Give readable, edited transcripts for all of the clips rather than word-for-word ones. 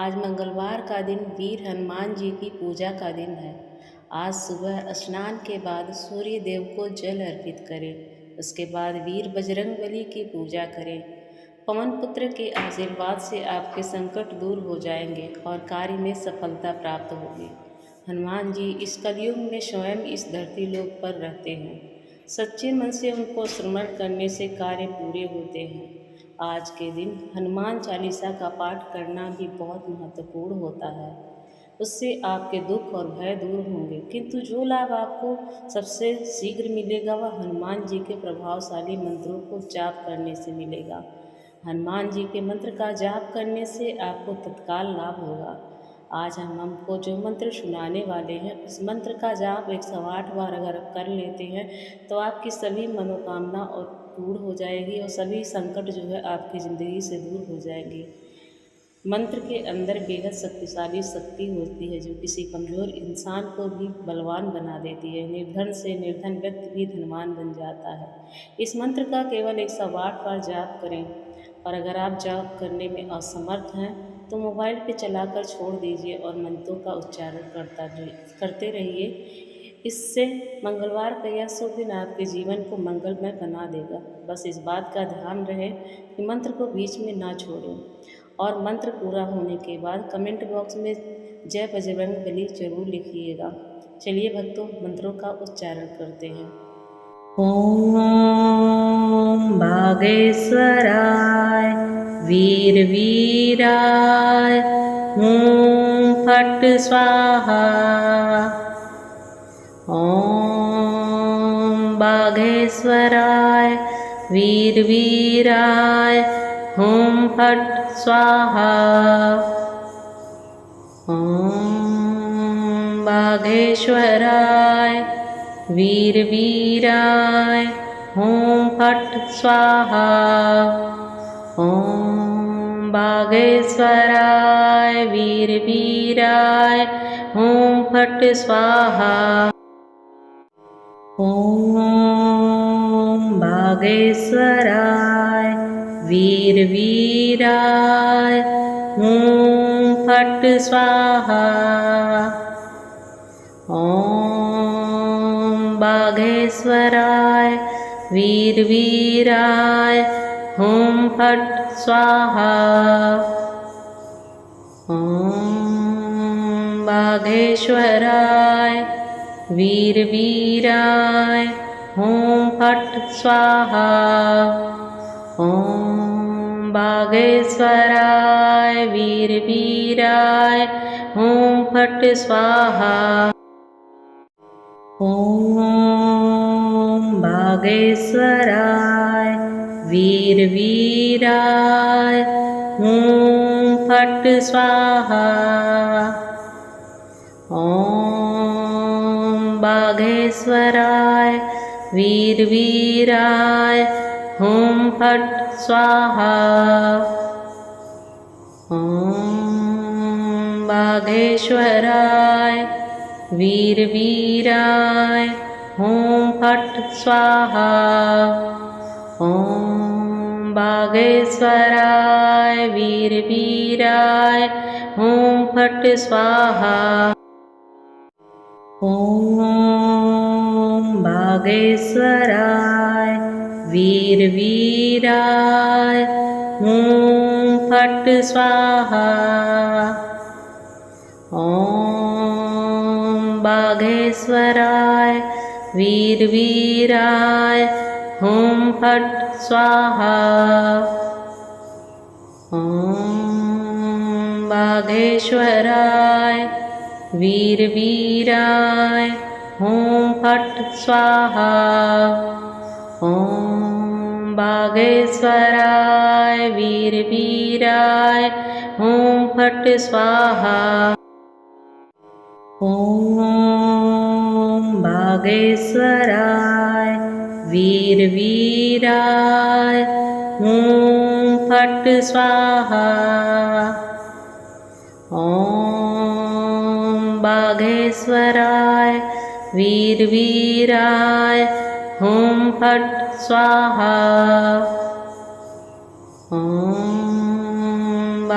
आज मंगलवार का दिन वीर हनुमान जी की पूजा का दिन है। आज सुबह स्नान के बाद सूर्य देव को जल अर्पित करें। उसके बाद वीर बजरंगबली की पूजा करें। पवन पुत्र के आशीर्वाद से आपके संकट दूर हो जाएंगे और कार्य में सफलता प्राप्त होगी। हनुमान जी इस कलयुग में स्वयं इस धरती लोक पर रहते हैं। सच्चे मन से उनको स्मरण करने से कार्य पूरे होते हैं। आज के दिन हनुमान चालीसा का पाठ करना भी बहुत महत्वपूर्ण होता है। उससे आपके दुख और भय दूर होंगे, किंतु जो लाभ आपको सबसे शीघ्र मिलेगा वह हनुमान जी के प्रभावशाली मंत्रों को जाप करने से मिलेगा। हनुमान जी के मंत्र का जाप करने से आपको तत्काल लाभ होगा। आज हम हमको जो मंत्र सुनाने वाले हैं उस मंत्र का जाप 108 बार अगर आप कर लेते हैं तो आपकी सभी मनोकामना और पूर्ण हो जाएगी और सभी संकट जो है आपकी ज़िंदगी से दूर हो जाएंगे। मंत्र के अंदर बेहद शक्तिशाली शक्ति होती है जो किसी कमज़ोर इंसान को भी बलवान बना देती है। निर्धन से निर्धन व्यक्ति भी धनवान बन जाता है। इस मंत्र का केवल 108 बार जाप करें और अगर आप जाप करने में असमर्थ हैं तो मोबाइल पे चलाकर छोड़ दीजिए और मंत्रों का उच्चारण करते रहिए। इससे मंगलवार का यह शुभ दिन आपके जीवन को मंगलमय बना देगा। बस इस बात का ध्यान रहे कि मंत्र को बीच में ना छोड़ें और मंत्र पूरा होने के बाद कमेंट बॉक्स में जय बजरंगबली जरूर लिखिएगा। चलिए भक्तों, मंत्रों का उच्चारण करते हैं। ओम बागेश्वराय वीर वीराय ओम फट स्वाहा। ओम बागेश्वराय वीर वीराय ओम फट स्वाहा। ओम बागेश्वराय वीर वीराय ओम फट स्वाहा। ओम बागेश्वराय वीर वीराय ओम फट स्वाहा। ओम बागेश्वराय वीर वीराय ओम फट स्वाहा। ओम बागेश्वराय वीर वीराय ओम फट स्वाहा। ओम बागेश्वराय वीर वीराय ओम फट स्वाहा। ओम बागेश्वराय वीर वीराय ओम फट स्वाहा। ओम बागेश्वराय वीर वीराय ओम फट स्वाहा। ओम बागेश्वराय वीर वीराय ओम फट स्वाहा। ओम बागेश्वराय वीर वीराय ओम फट स्वाहा। ओम बागेश्वराय वीर वीराय ओम फट स्वाहा। ओम बागेश्वराय वीर वीराय ओम फट स्वाहा। ओम बागेश्वराय वीर वीराय ओम फट स्वाहा। ओम बागेश्वराय वीर वीराय ओम फट स्वाहा। ओम बागेश्वराय वीर वीराय ओम फट स्वाहा। ओम बागेश्वराय वीर वीराय ओम फट स्वाहा। ओम बागेश्वराय वीर वीराय ओम फट स्वाहा। ओम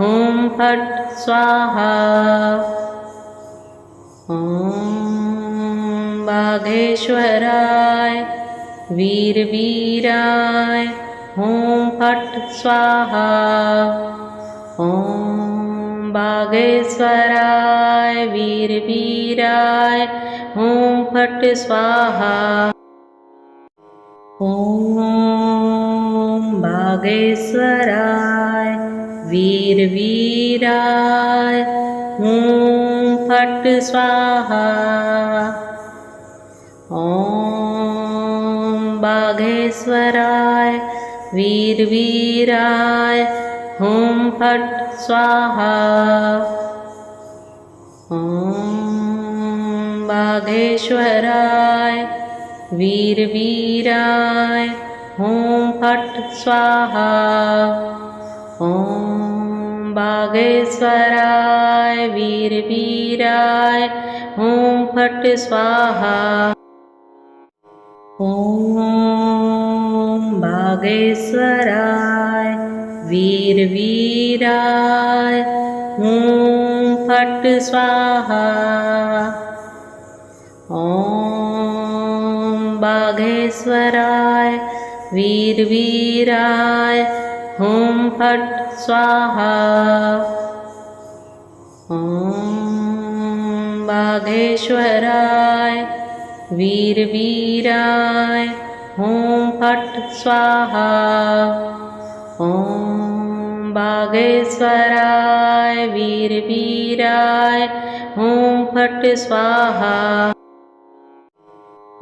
हुं फट् स्वाहा। ॐ बाघेश्वराय वीरवीराय हुं फट् स्वाहा। ॐ बागेश्वराय वीरवीराय हुं फट् स्वाहा। ॐ बागेश्वराय वीरवीराय हुं फट् स्वाहा। ॐ बाघेश्वराय वीरवीराय हुं फट् स्वाहा। ॐ बाघेश्वराय वीरवीराय हुं फट् स्वाहा। ॐ बागेश्वराय वीरवीराय हुं फट् स्वाहा। ॐ बागेश्वराय वीरवीराय हुं फट् स्वाहा। ॐ बाघेश्वराय वीरवीराय हुं फट् स्वाहा। ॐ बाघेश्वराय वीरवीराय हुं फट् स्वाहा। ॐ बाघेश्वराय वीरवीराय हुं फट् स्वाहा।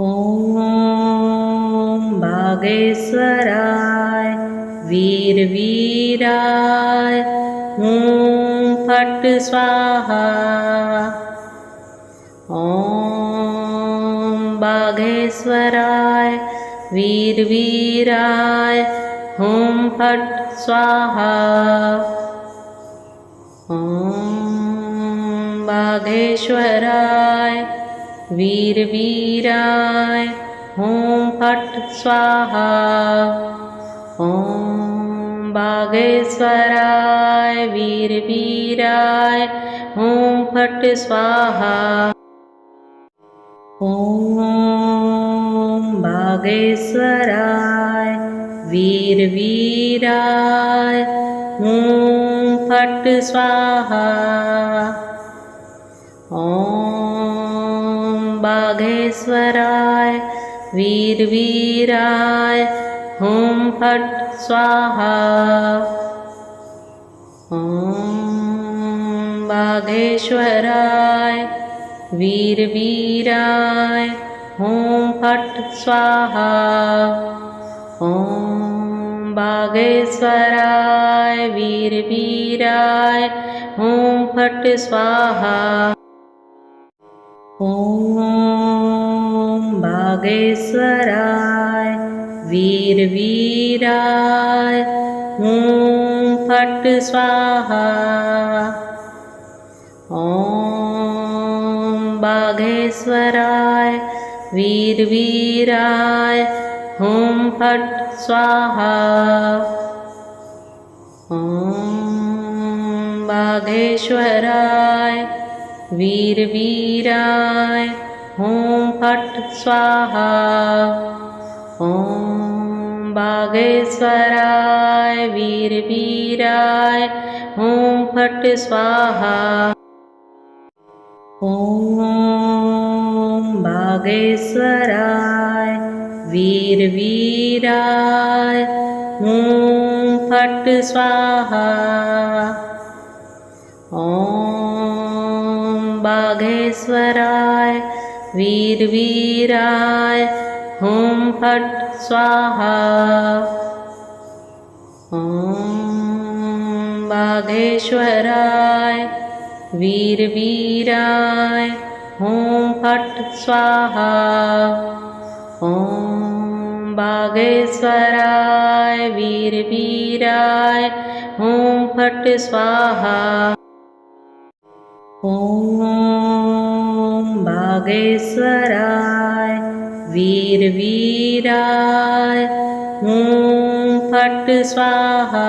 ॐ बागेश्वराय वीरवीराय हुं फट् स्वाहा। ॐ बाघेश्वराय वीरवीराय हुं फट् स्वाहा। ॐ बाघेश्वराय वीरवीराय हुं फट् स्वाहा। ॐ बाघेश्वराय वीरवीराय हुं फट् स्वाहा। ॐ बाघेश्वराय वीरवीराय हुं फट् स्वाहा। ॐ बाघेश्वराय वीरवीराय हुं फट् स्वाहा। ॐ बाघेश्वराय वीरवीराय हुं फट् स्वाहा। ॐ बाघेश्वराय वीरवीराय हुं फट् स्वाहा। ॐ बाघेश्वराय वीरवीराय हुं फट् स्वाहा। ॐ बाघेश्वराय वीरवीराय हुं फट् स्वाहा। ॐ बाघेश्वराय वीरवीराय हुं फट् स्वाहा। ॐ बाघेश्वराय वीरवीराय हुं फट् स्वाहा। ॐ बाघेश्वराय वीरवीराय हुं फट् स्वाहा। ॐ बाघेश्वराय वीरवीराय हुं फट् स्वाहा। ॐ बाघेश्वराय वीरवीराय हुं फट् स्वाहा। ॐ बाघेश्वराय वीरवीराय हुं फट् स्वाहा। ॐ बाघेश्वराय वीरवीराय हुं फट् स्वाहा।